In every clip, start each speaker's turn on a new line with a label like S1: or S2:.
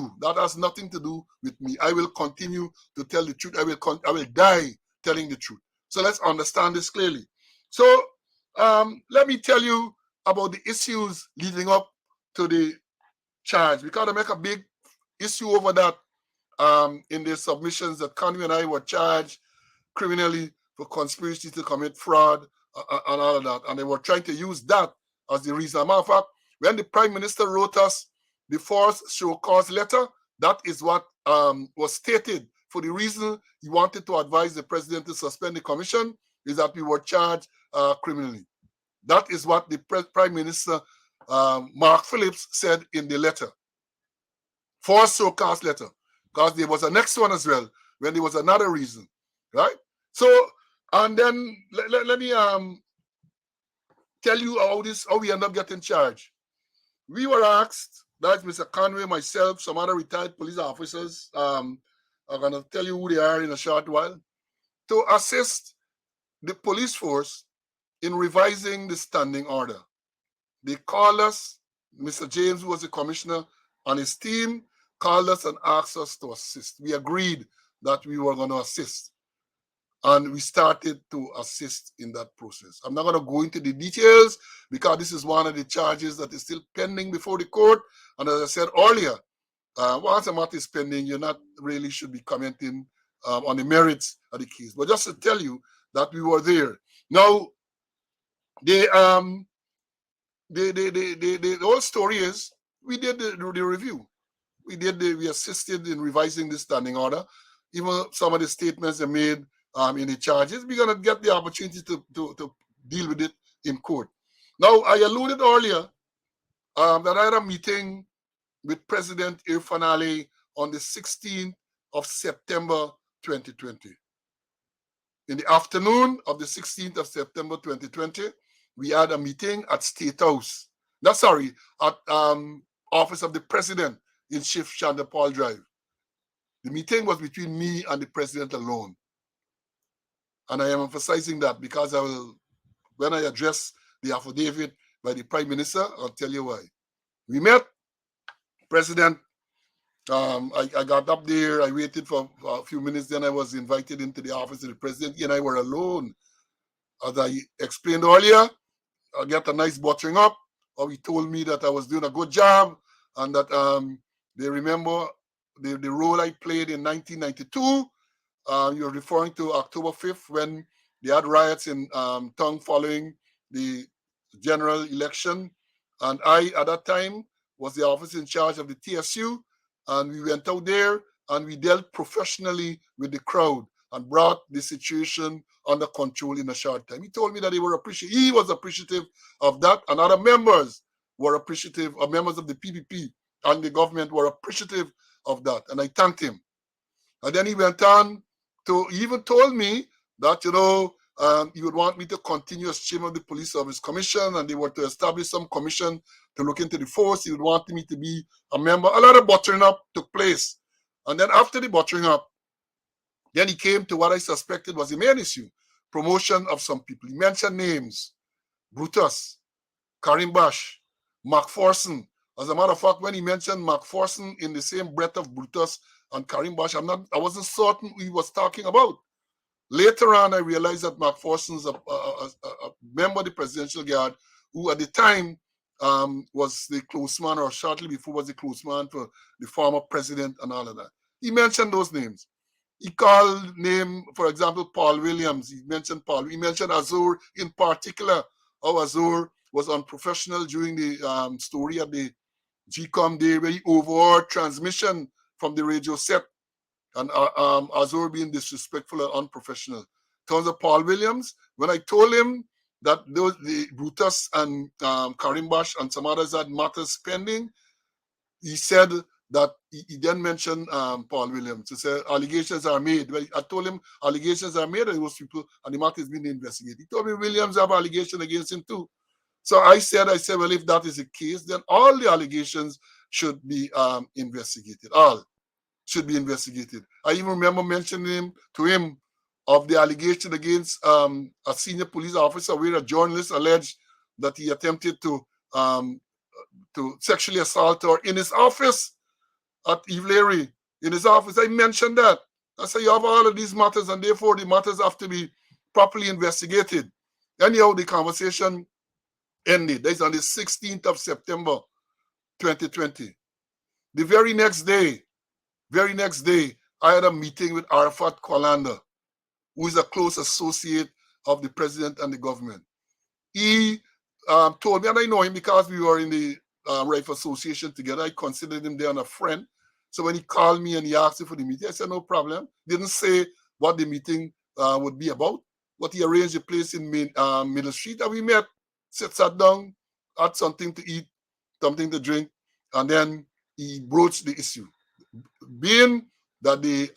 S1: true. That has nothing to do with me. I will continue to tell the truth. I will die telling the truth. So let's understand this clearly. So let me tell you about the issues leading up to the charge, because I make a big issue over that in the submissions that Conway and I were charged criminally for conspiracy to commit fraud and all of that. And they were trying to use that as the reason. As a matter of fact, when the Prime Minister wrote us the first show cause letter, that is what was stated. For the reason he wanted to advise the President to suspend the commission is that we were charged criminally. That is what the Prime Minister, Mark Phillips, said in the letter. First show cause letter. Because there was a next one as well, when there was another reason, right? So, and then let me tell you how we end up getting charged. We were asked, that's Mr. Conway, myself, some other retired police officers, I'm going to tell you who they are in a short while, to assist the police force in revising the standing order. They called us, Mr. James, who was the commissioner, and his team called us and asked us to assist. We agreed that we were going to assist. And we started to assist in that process. I'm not going to go into the details because this is one of the charges that is still pending before the court. And as I said earlier, once a matter is pending, you're not really should be commenting on the merits of the case. But just to tell you that we were there. Now, the whole story is we did the review. We assisted in revising the standing order. Even some of the statements they made in the charges, we're going to get the opportunity to deal with it in court. Now, I alluded earlier that I had a meeting with President Ali on the 16th of September 2020. In the afternoon of the 16th of September 2020, we had a meeting at State House. No, sorry, at Office of the President in Chief Chandapal Drive. The meeting was between me and the President alone. And I am emphasizing that because when I address the affidavit by the Prime Minister, I'll tell you why. We met, President, I got up there, I waited for a few minutes, then I was invited into the office of the President. He and I were alone. As I explained earlier, I got a nice buttering up, or he told me that I was doing a good job, and that they remember the role I played in 1992. You're referring to October 5th when they had riots in Tongue following the general election. And I, at that time, was the officer in charge of the TSU. And we went out there and we dealt professionally with the crowd and brought the situation under control in a short time. He told me that he was appreciative of that, and other members were appreciative, or members of the PPP and the government were appreciative of that. And I thanked him. And then he went on to, he even told me that, he would want me to continue as chairman of the Police Service Commission, and they were to establish some commission to look into the force. He would want me to be a member. A lot of buttering up took place. And then after the buttering up, then he came to what I suspected was the main issue, promotion of some people. He mentioned names, Brutus, Karim Bash, McPherson. As a matter of fact, when he mentioned McPherson in the same breath of Brutus and Karim Bash, I wasn't certain who he was talking about. Later on, I realized that McPherson's a member of the Presidential Guard who at the time was the close man, or shortly before was the close man for the former president and all of that. He mentioned those names. He called name, for example, Paul Williams. He mentioned Paul. He mentioned Azur in particular, how Azur was unprofessional during the story at the GCOM day where he overheard transmission from the radio set, and Azur being disrespectful and unprofessional. In terms of Paul Williams, when I told him that the Brutus and Karim Bash and some others had matters pending, he said that he then mentioned Paul Williams. He said allegations are made. Well, I told him allegations are made against those people and the matter is being investigated. He told me Williams have allegations against him too. So I said, well, if that is the case, then all the allegations should be investigated. All should be investigated. I even remember mentioning to him of the allegation against a senior police officer where a journalist alleged that he attempted to sexually assault her in his office. at Eve Leary in his office. I mentioned that. I said, you have all of these matters, and therefore the matters have to be properly investigated. Anyhow, the conversation ended. That's on the 16th of September, 2020. The very next day, I had a meeting with Arafat Kwalanda, who is a close associate of the president and the government. He told me, and I know him because we were in the Rifle Association together. I considered him there and a friend. So when he called me and he asked me for the meeting, I said, no problem. Didn't say what the meeting would be about, but he arranged a place in Middle Street, and we met, sat down, had something to eat, something to drink, and then he broached the issue. Being that the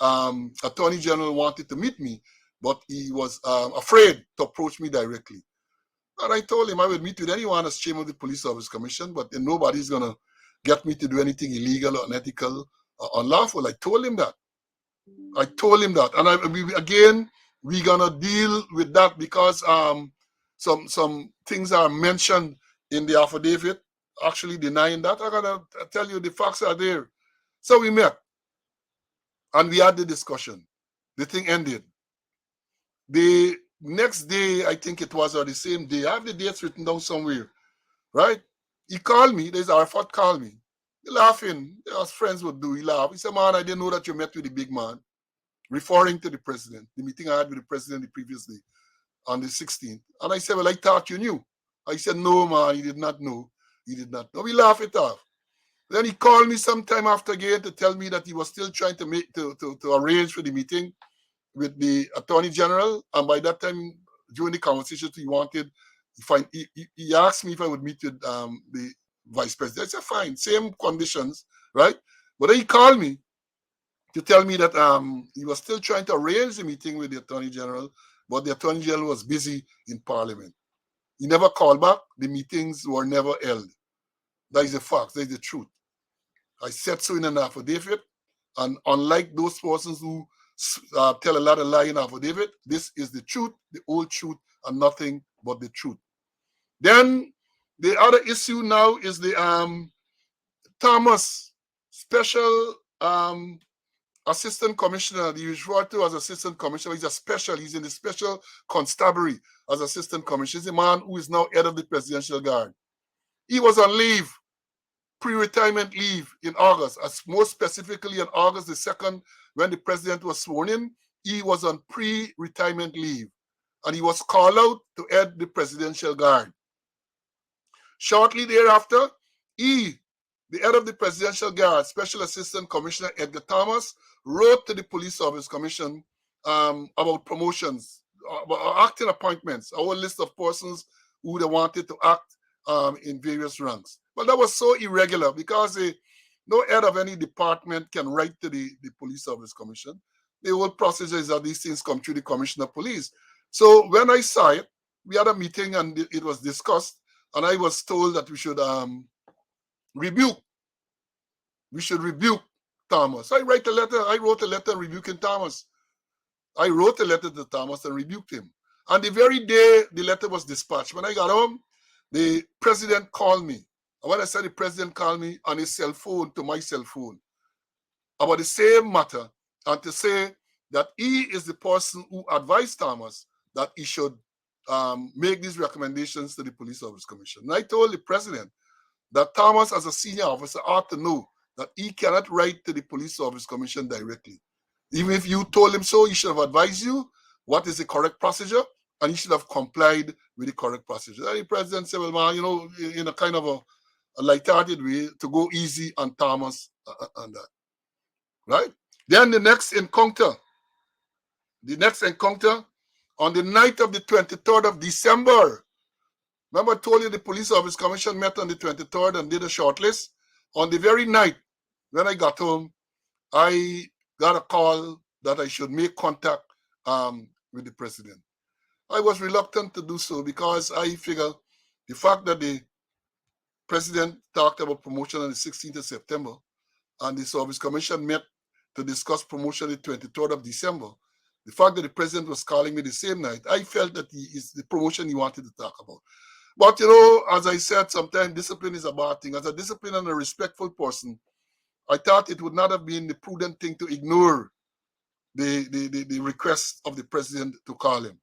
S1: Attorney General wanted to meet me, but he was afraid to approach me directly. And I told him I would meet with anyone as chairman of the Police Service Commission, but then nobody's going to get me to do anything illegal or unethical or unlawful. I told him that. And we're going to deal with that because some things are mentioned in the affidavit, actually denying that. I'm going to tell you the facts are there. So we met and we had the discussion. The thing ended. The next day, I think it was, or the same day, I have the dates written down somewhere, right? He called me. There's Arafat called me. He laughing, as friends would do. He laughed. He said, man, I didn't know that you met with the big man, referring to the president, the meeting I had with the president the previous day on the 16th. And I said, well, I thought you knew. I said, no, man, he did not know. He did not know. We laughed it off. Then he called me sometime after again to tell me that he was still trying to arrange for the meeting with the Attorney General, and by that time, during the conversation, he asked me if I would meet with the Vice President. I said, fine, same conditions, right? But then he called me to tell me that he was still trying to arrange the meeting with the Attorney General, but the Attorney General was busy in Parliament. He never called back. The meetings were never held. That is the fact. That is the truth. I said so in an affidavit, and unlike those persons who tell a lot of lie in affidavit, this is the truth, the whole truth, and nothing but the truth. Then the other issue now is the Thomas Special Assistant Commissioner. He was referred to as Assistant Commissioner. He's in the Special Constabulary as Assistant Commissioner. He's a man who is now head of the Presidential Guard. He was on leave, pre-retirement leave in August, more specifically on August the 2nd, when the president was sworn in. He was on pre-retirement leave, and he was called out to head the Presidential Guard. Shortly thereafter, the head of the Presidential Guard, Special Assistant Commissioner Edgar Thomas, wrote to the Police Service Commission about promotions, about acting appointments, a whole list of persons who they wanted to act in various ranks. But that was so irregular because no head of any department can write to the Police Service Commission. The whole procedure is that these things come through the Commissioner of Police. So when I saw it, we had a meeting and it was discussed, and I was told that we should rebuke Thomas. So I wrote a letter rebuking Thomas. I wrote a letter to Thomas and rebuked him. And the very day the letter was dispatched, when I got home, the president called me. And when I said the president called me on his cell phone to my cell phone about the same matter, and to say that he is the person who advised Thomas that he should make these recommendations to the Police Service Commission. And I told the president that Thomas, as a senior officer, ought to know that he cannot write to the Police Service Commission directly. Even if you told him so, he should have advised you what is the correct procedure, and he should have complied with the correct procedure. And the president said, well, man, in a kind of a light-hearted way, to go easy on Thomas and that, right? Then the next encounter on the night of the 23rd of December. Remember I told you the Police Service Commission met on the 23rd and did a shortlist. On the very night when I got home, I got a call that I should make contact with the president. I was reluctant to do so because I figure the fact that the president talked about promotion on the 16th of September and the Service Commission met to discuss promotion on the 23rd of December, the fact that the president was calling me the same night, I felt that is the promotion he wanted to talk about. But, as I said, sometimes discipline is a bad thing. As a disciplined and a respectful person, I thought it would not have been the prudent thing to ignore the request of the president to call him.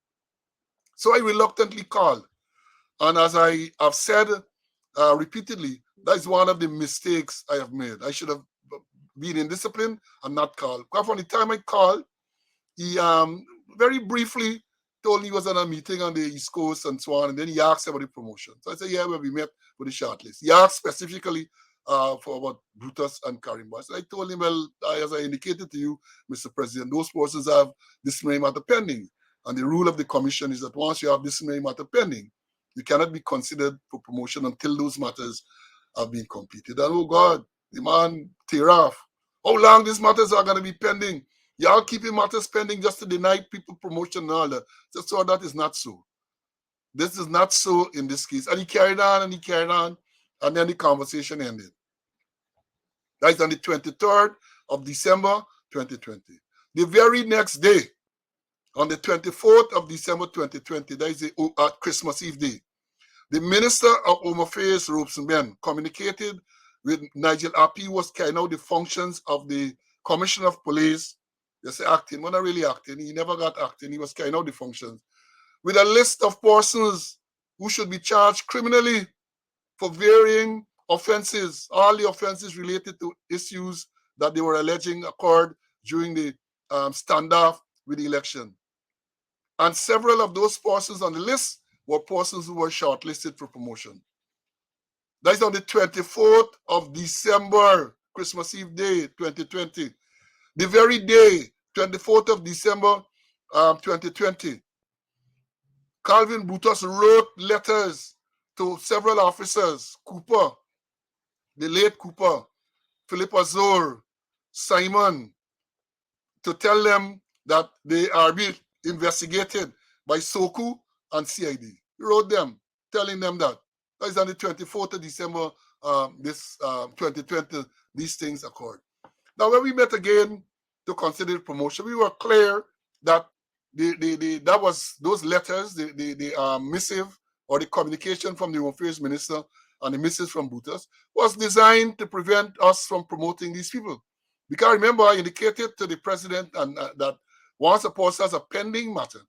S1: So I reluctantly called. And as I have said repeatedly, that is one of the mistakes I have made. I should have been in discipline and not called. Because from the time I called, he very briefly told me he was on a meeting on the East Coast and so on, and then he asked about the promotion. So I said, yeah, well, we met with the shortlist. He asked specifically for about Brutus and Karim. So I told him, well, as I indicated to you, Mr. President, those persons have disciplinary matter pending. And the rule of the commission is that once you have disciplinary matter pending, you cannot be considered for promotion until those matters have been completed. And oh God, the man tear off. How long these matters are going to be pending? Y'all keeping matters pending just to deny people promotion and all that. So that is not so. This is not so in this case. And he carried on and he carried on, and then the conversation ended. That is on the 23rd of December, 2020. The very next day, on the 24th of December, 2020, that is the Christmas Eve day, the Minister of Home Affairs, Robeson communicated with Nigel Appy, who was carrying out the functions of the Commissioner of Police. They say acting, well, not really acting. He never got acting. He was carrying out the functions, with a list of persons who should be charged criminally for varying offenses, all the offenses related to issues that they were alleging occurred during the standoff with the election. And several of those persons on the list were persons who were shortlisted for promotion. That is on the 24th of December, Christmas Eve day, 2020. The very day, 24th of December, 2020, Calvin Brutus wrote letters to several officers, Cooper, the late Cooper, Philip Azor, Simon, to tell them that they are being investigated by SOCU and CID. He wrote them, telling them that. That is on the 24th of December, 2020, these things occurred. Now, when we met again to consider promotion, we were clear that that was those letters, the missive or the communication from the Home Affairs Minister and the missive from Brutus was designed to prevent us from promoting these people. Because remember, I indicated to the president and that once a person has a pending matter,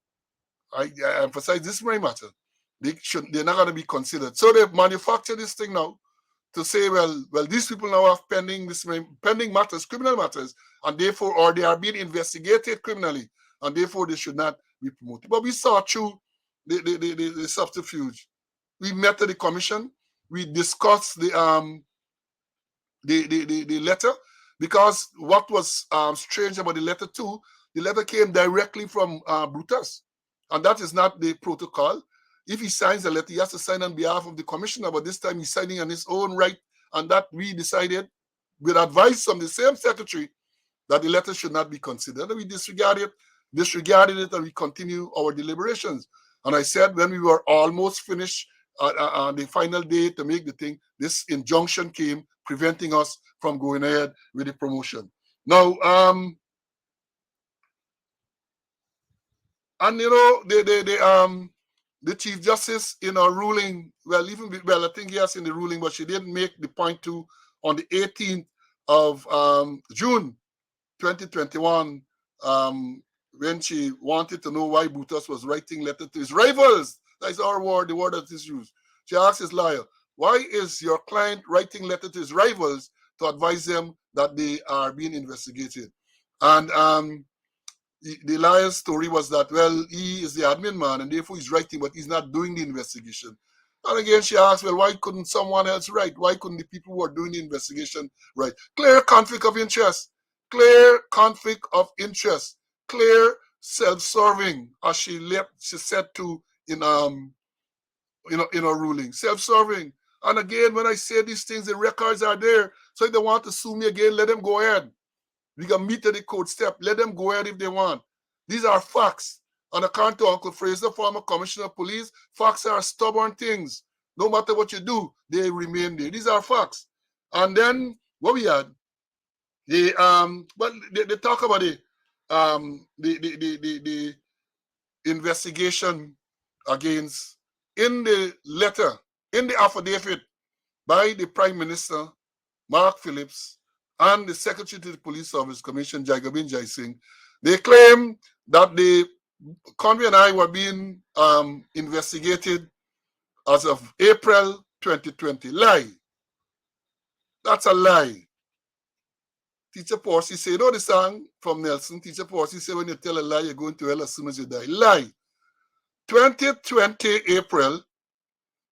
S1: I emphasize this very matter, they're not going to be considered. So they've manufactured this thing now to say, well, these people now have pending matters, criminal matters, and therefore, or they are being investigated criminally, and therefore they should not be promoted. But we saw through the subterfuge. We met at the commission. We discussed the letter, because what was strange about the letter too, the letter came directly from Brutus, and that is not the protocol. If he signs a letter, he has to sign on behalf of the commissioner, but this time he's signing on his own right, and that we decided, with advice from the same secretary, that the letter should not be considered. And we disregarded it, and we continue our deliberations. And I said, when we were almost finished on the final day to make the thing, this injunction came preventing us from going ahead with the promotion. Now, and you know, the Chief Justice in her ruling, I think yes, in the ruling, but she didn't make the point to on the 18th of June 2021, when she wanted to know why Brutus was writing letters to his rivals. That's our word, the word that is used. She asked his lawyer, why is your client writing letters to his rivals to advise them that they are being investigated? And the lawyer's story was that, well, he is the admin man and therefore he's writing, but he's not doing the investigation. And again, she asked, well, why couldn't someone else write? Why couldn't the people who are doing the investigation write? Clear conflict of interest. Clear conflict of interest. Clear self-serving, as she said to in her ruling. Self-serving. And again, when I say these things, the records are there. So if they want to sue me again, let them go ahead. We can meet at the court step. Let them go ahead if they want. These are facts. And according to Uncle Fraser, former Commissioner of Police, facts are stubborn things. No matter what you do, they remain there. These are facts. And then what we had, they talk about the investigation against, in the letter, in the affidavit by the Prime Minister, Mark Phillips, and the Secretary to the Police Service Commission, Jagabin Jai Singh, they claim that the Conway and I were being investigated as of April 2020. Lie. That's a lie. Teacher Porcy say, you know the song from Nelson? Teacher Porcy say, when you tell a lie, you're going to hell as soon as you die. Lie. 2020 April,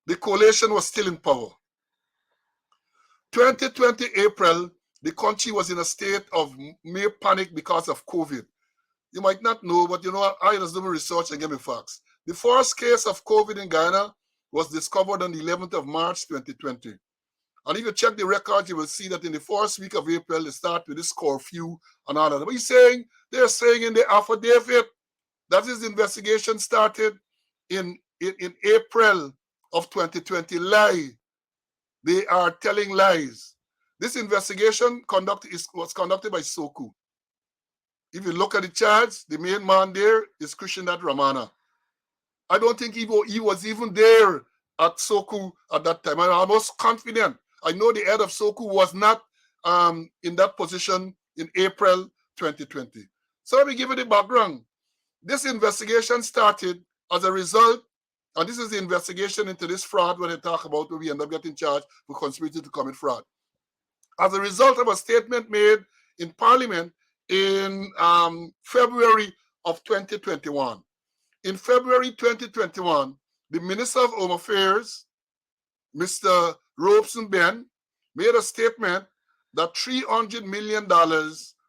S1: the coalition was still in power. 2020 April, the country was in a state of mere panic because of COVID. You might not know, but you know, I just do my research and give me facts. The first case of COVID in Ghana was discovered on the 11th of March 2020. And if you check the records, you will see that in the first week of April, they start with this curfew and all of that. But they're saying in the affidavit that this investigation started in April of 2020. Lie. They are telling lies. This investigation was conducted by SOCU. If you look at the charge, the main man there is Krishnanath Ramana. I don't think he was even there at SOCU at that time. I'm almost confident. I know the head of SOCU was not in that position in April 2020. So let me give you the background. This investigation started as a result, and this is the investigation into this fraud when they talk about where we end up getting charged for conspiracy to commit fraud. As a result of a statement made in Parliament in February of 2021. In February 2021, the Minister of Home Affairs, Mr. Robeson Ben, made a statement that $300 million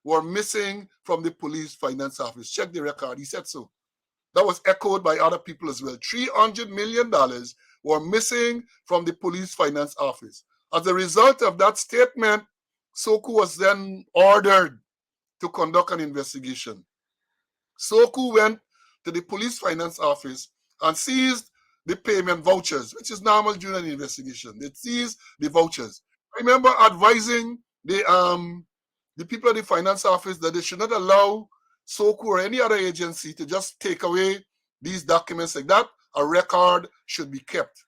S1: were missing from the Police Finance Office. Check the record, he said so. That was echoed by other people as well. $300 million were missing from the Police Finance Office. As a result of that statement, SOCU was then ordered to conduct an investigation. SOCU went to the Police Finance Office and seized the payment vouchers, which is normal during an investigation. They seized the vouchers. I remember advising the people at the Finance Office that they should not allow SOCU or any other agency to just take away these documents like that. A record should be kept.